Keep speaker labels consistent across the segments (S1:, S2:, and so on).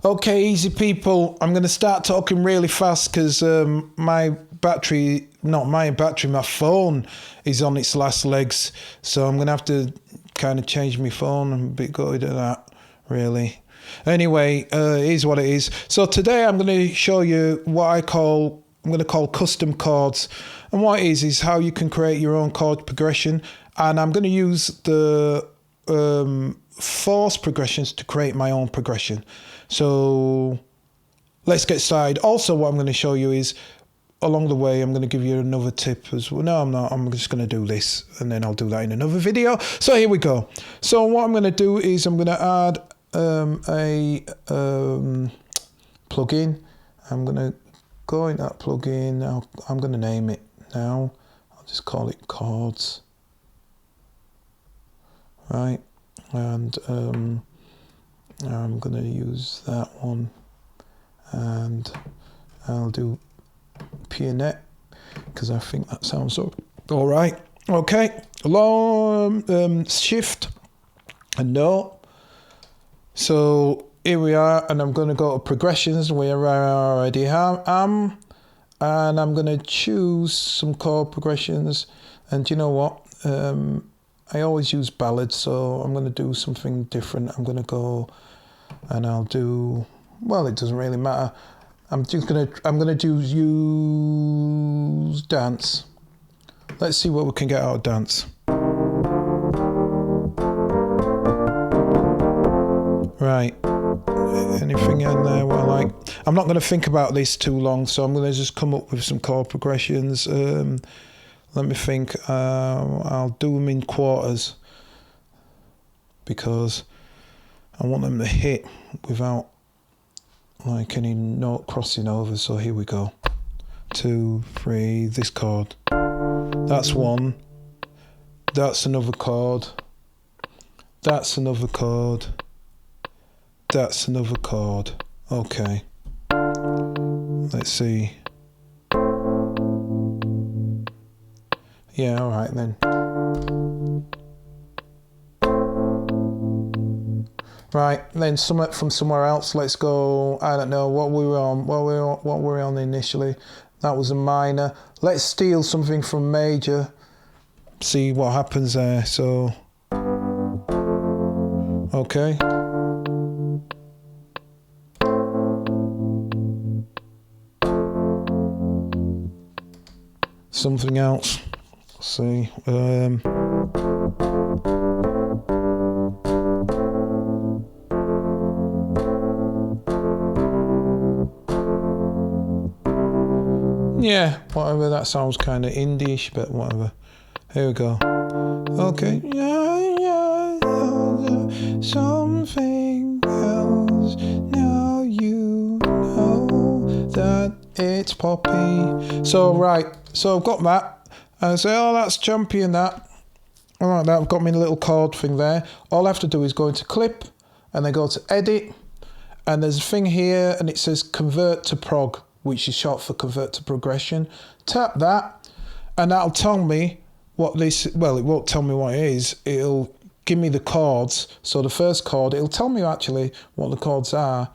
S1: Okay, easy people. I'm going to start talking really fast because my phone is on its last legs. So I'm going to have to kind of change my phone. I'm a bit gutted at that, really. Anyway, it is what it is. So today I'm going to show you what I'm going to call custom chords. And what it is how you can create your own chord progression. And I'm going to use the force progressions to create my own progression. So let's get started. Also, what I'm going to show you is along the way, I'm going to give you another tip as well. No, I'm not. I'm just going to do this and then I'll do that in another video. So here we go. So what I'm going to do is I'm going to add a plugin. I'm going to go in that plugin. I'm going to name it now. I'll just call it Chords. Right. And I'm going to use that one, and I'll do Pianet because I think that sounds all right. Okay, long shift and no. So here we are, and I'm going to go to progressions where I already am, and I'm going to choose some chord progressions. And you know what? I always use ballads, so I'm going to do something different. I'm going to go and I'll do, well, it doesn't really matter. I'm going to use dance. Let's see what we can get out of dance. Right. Anything in there what I like? I'm not going to think about this too long, so I'm going to just come up with some chord progressions. Let me think. I'll do them in quarters because I want them to hit without like any note crossing over. So here we go. 2, 3, this chord. That's one. That's another chord. That's another chord. That's another chord. Okay. Let's see. Yeah, all right then. Right, then from somewhere else. Let's go. I don't know what we were on. What were we on initially? That was a minor. Let's steal something from major. See what happens there. So, okay. Something else. See, yeah, whatever, that sounds kind of indie-ish, but whatever. Here we go. Okay. Something else. Now you know that it's poppy. So, right, so I've got that. I say, oh, that's champion, that. All right, I've got my little chord thing there. All I have to do is go into clip and then go to edit. And there's a thing here and it says convert to prog, which is short for convert to progression. Tap that and that'll tell me what this, well, it won't tell me what it is. It'll give me the chords. So the first chord, it'll tell me actually what the chords are.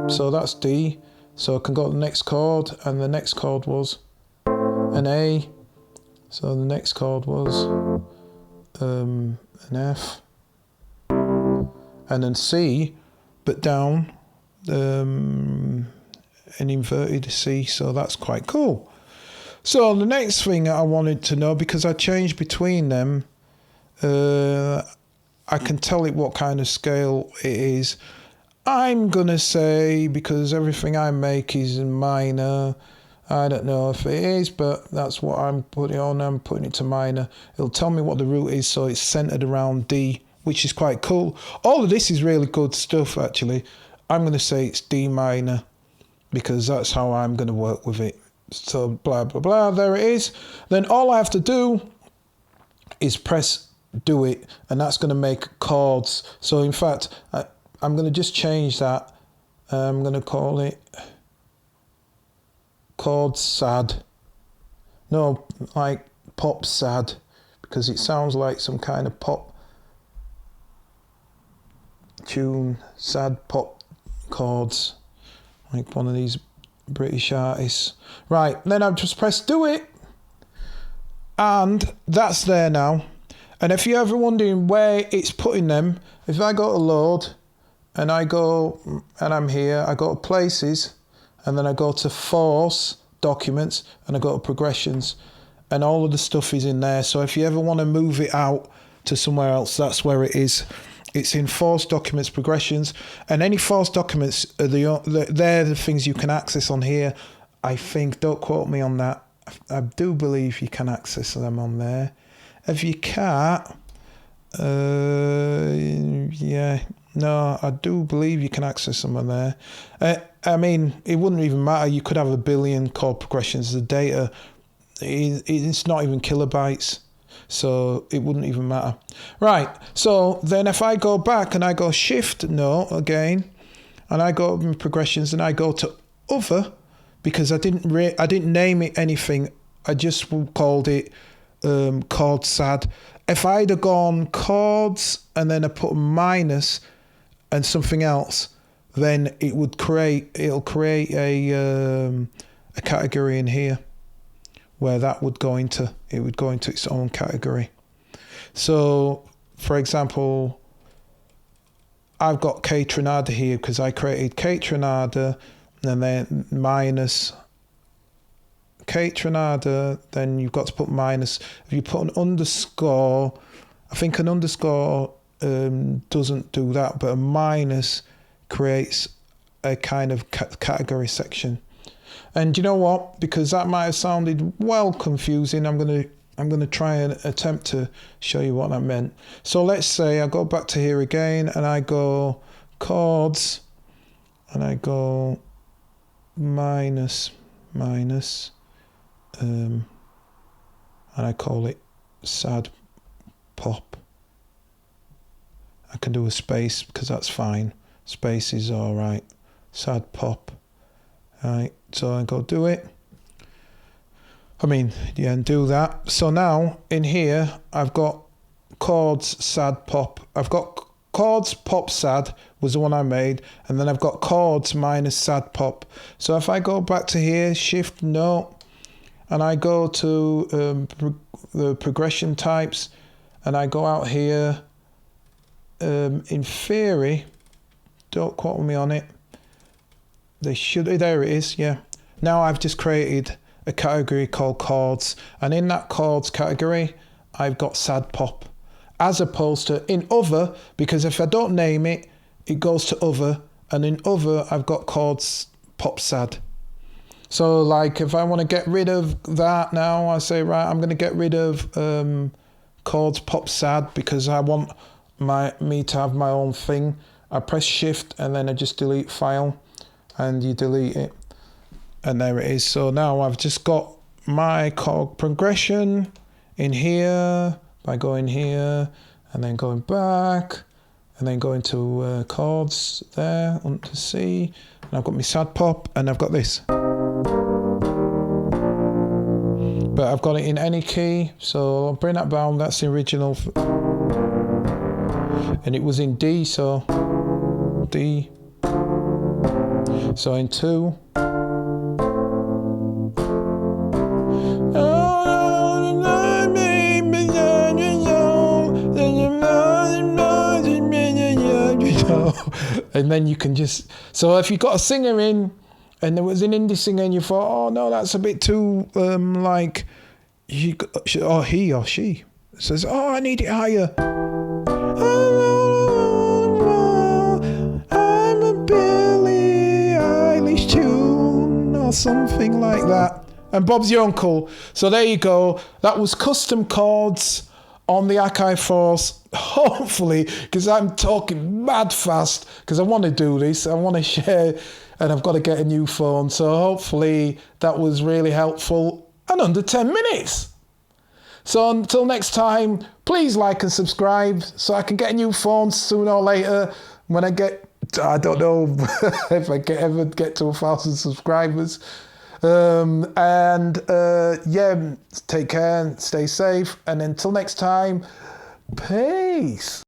S1: So that's D. So I can go to the next chord, and the next chord was an A. So the next chord was an F, and then C, but down, an inverted C, so that's quite cool. So the next thing I wanted to know, because I changed between them, I can tell it what kind of scale it is. I'm gonna say, because everything I make is in minor, I don't know if it is, but that's what I'm putting on. I'm putting it to minor. It'll tell me what the root is, so it's centered around D, which is quite cool. All of this is really good stuff, actually. I'm going to say it's D minor, because that's how I'm going to work with it. So blah, blah, blah, there it is. Then all I have to do is press do it, and that's going to make chords. So in fact, I'm going to just change that. I'm going to call it chord sad. No, like pop sad, because it sounds like some kind of pop tune, sad pop chords, like one of these British artists. Right, then I've just pressed do it, and that's there now. And if you're ever wondering where it's putting them, if I go to load, and I go, and I'm here, I go to places, and then I go to force, documents, and I go to progressions, and all of the stuff is in there. So if you ever want to move it out to somewhere else, that's where it is. It's in force, documents, progressions, and any force documents, they're the things you can access on here. I think, don't quote me on that, I do believe you can access them on there. If you can't, yeah, no, I do believe you can access them on there. I mean, it wouldn't even matter. You could have 1 billion chord progressions. The data, it's not even kilobytes, so it wouldn't even matter. Right, so then if I go back and I go shift no again, and I go in progressions and I go to other, because I didn't name it anything. I just called it chord sad. If I'd have gone chords and then I put a minus and something else, then it'll create a category in here where that would go into, it would go into its own category. So for example, I've got K Trinada here because I created K Trinada and then minus K Trinada, then you've got to put minus. If you put an underscore, I think an underscore doesn't do that, but a minus creates a kind of category section. And you know what? Because that might have sounded well confusing, I'm gonna try and attempt to show you what I meant. So let's say I go back to here again and I go chords and I go minus, and I call it sad pop. I can do a space because that's fine. Space is all right. Sad pop. All right, so I go do it. I mean, yeah, and do that. So now in here, I've got chords, sad pop. I've got chords, pop, sad was the one I made. And then I've got chords minus sad pop. So if I go back to here, shift no, and I go to the progression types, and I go out here, in theory, don't quote me on it. They should, there it is, yeah. Now I've just created a category called chords, and in that chords category I've got sad pop, as opposed to in other, because if I don't name it, it goes to other, and in other I've got chords pop sad. So like if I want to get rid of that now, I say right, I'm going to get rid of chords pop sad because I want me to have my own thing. I press shift and then I just delete file, and you delete it, and there it is. So now I've just got my chord progression in here by going here and then going back and then going to chords there onto C, and I've got my sad pop and I've got this, but I've got it in any key. So I'll bring that down. That's the original, and it was in D, so D. So in 2. And then you can just, so if you got a singer in and there was an indie singer and you thought, oh no, that's a bit too like, or he or she says, oh, I need it higher. I'm a Billie Eilish tune or something like that. And Bob's your uncle. So there you go. That was custom chords on the Akai Force. Hopefully, because I'm talking mad fast, because I want to do this, I want to share, and I've got to get a new phone. So hopefully that was really helpful, and under 10 minutes. So until next time, please like and subscribe so I can get a new phone sooner or later when I get, I don't know if I ever get to 1,000 subscribers. Yeah, take care, stay safe, and until next time, peace.